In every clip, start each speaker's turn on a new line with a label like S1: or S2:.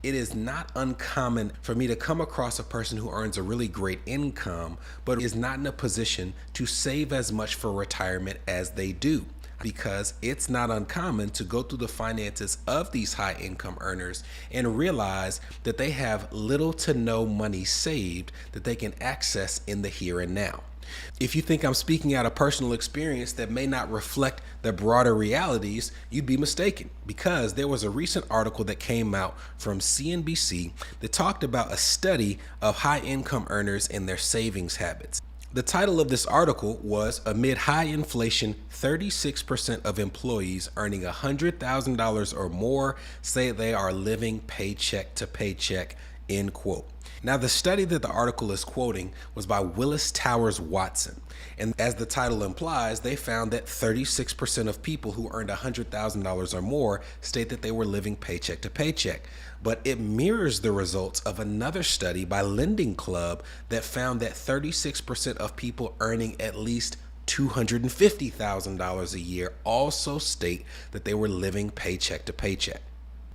S1: It is not uncommon for me to come across a person who earns a really great income, but is not in a position to save as much for retirement as they do. Because it's not uncommon to go through the finances of these high income earners and realize that they have little to no money saved that they can access in the here and now. If you think I'm speaking out of personal experience that may not reflect the broader realities, you'd be mistaken, because there was a recent article that came out from CNBC that talked about a study of high income earners and their savings habits. The title of this article was "Amid High Inflation, 36% of employees earning $100,000 or more say they are living paycheck to paycheck," end quote. Now, the study that the article is quoting was by Willis Towers Watson. And as the title implies, they found that 36% of people who earned $100,000 or more state that they were living paycheck to paycheck. But it mirrors the results of another study by Lending Club that found that 36% of people earning at least $250,000 a year also state that they were living paycheck to paycheck.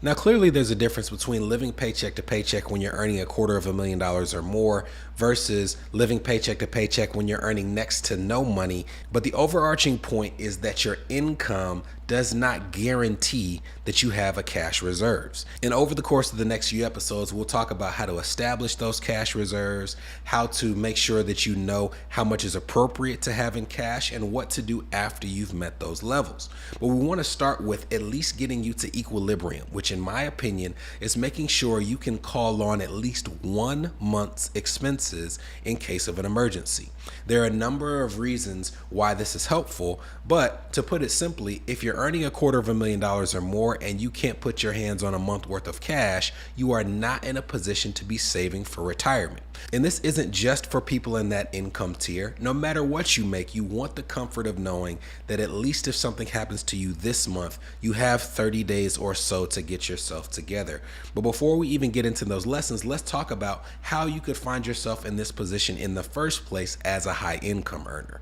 S1: Now, clearly there's a difference between living paycheck to paycheck when you're earning $250,000 or more versus living paycheck to paycheck when you're earning next to no money. But the overarching point is that your income does not guarantee that you have a cash reserves. And over the course of the next few episodes, we'll talk about how to establish those cash reserves, how to make sure that you know how much is appropriate to have in cash, and what to do after you've met those levels. But we want to start with at least getting you to equilibrium, which in my opinion is making sure you can call on at least 1 month's expenses in case of an emergency. There are a number of reasons why this is helpful, but to put it simply, if you're earning $250,000 or more and you can't put your hands on a month worth of cash, you are not in a position to be saving for retirement. And this isn't just for people in that income tier. No matter what you make, you want the comfort of knowing that at least if something happens to you this month, you have 30 days or so to get yourself together. But before we even get into those lessons, let's talk about how you could find yourself in this position in the first place as a high income earner.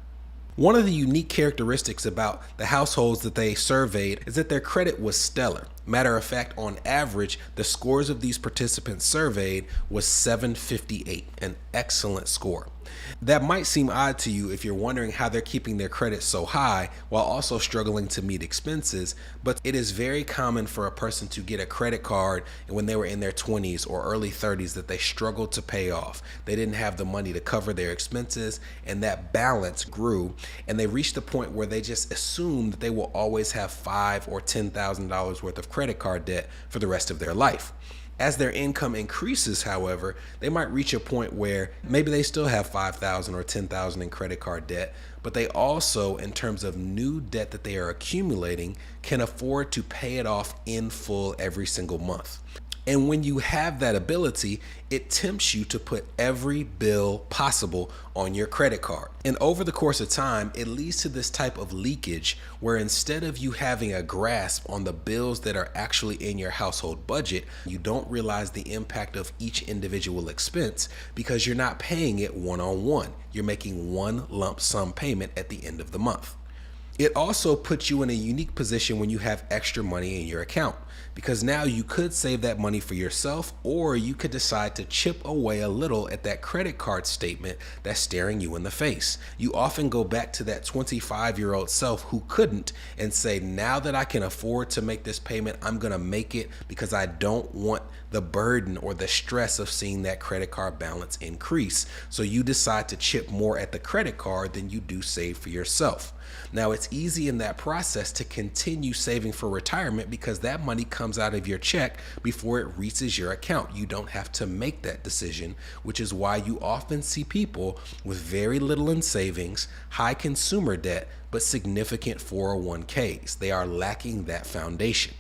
S1: One of the unique characteristics about the households that they surveyed is that their credit was stellar. Matter of fact, on average, the scores of these participants surveyed was 758, an excellent score. That might seem odd to you if you're wondering how they're keeping their credit so high while also struggling to meet expenses, but it is very common for a person to get a credit card when they were in their 20s or early 30s that they struggled to pay off. They didn't have the money to cover their expenses, and that balance grew, and they reached the point where they just assumed that they will always have $5,000 or $10,000 worth of credit card debt for the rest of their life. As their income increases, however, they might reach a point where maybe they still have $5,000 or $10,000 in credit card debt, but they also, in terms of new debt that they are accumulating, can afford to pay it off in full every single month. And when you have that ability, it tempts you to put every bill possible on your credit card. And over the course of time, it leads to this type of leakage where instead of you having a grasp on the bills that are actually in your household budget, you don't realize the impact of each individual expense because you're not paying it one-on-one. You're making one lump sum payment at the end of the month. It also puts you in a unique position when you have extra money in your account, because now you could save that money for yourself, or you could decide to chip away a little at that credit card statement that's staring you in the face. You often go back to that 25-year-old self who couldn't and say, now that I can afford to make this payment, I'm going to make it because I don't want the burden or the stress of seeing that credit card balance increase. So you decide to chip more at the credit card than you do save for yourself. Now, it's easy in that process to continue saving for retirement because that money comes out of your check before it reaches your account. You don't have to make that decision, which is why you often see people with very little in savings, high consumer debt, but significant 401ks. They are lacking that foundation.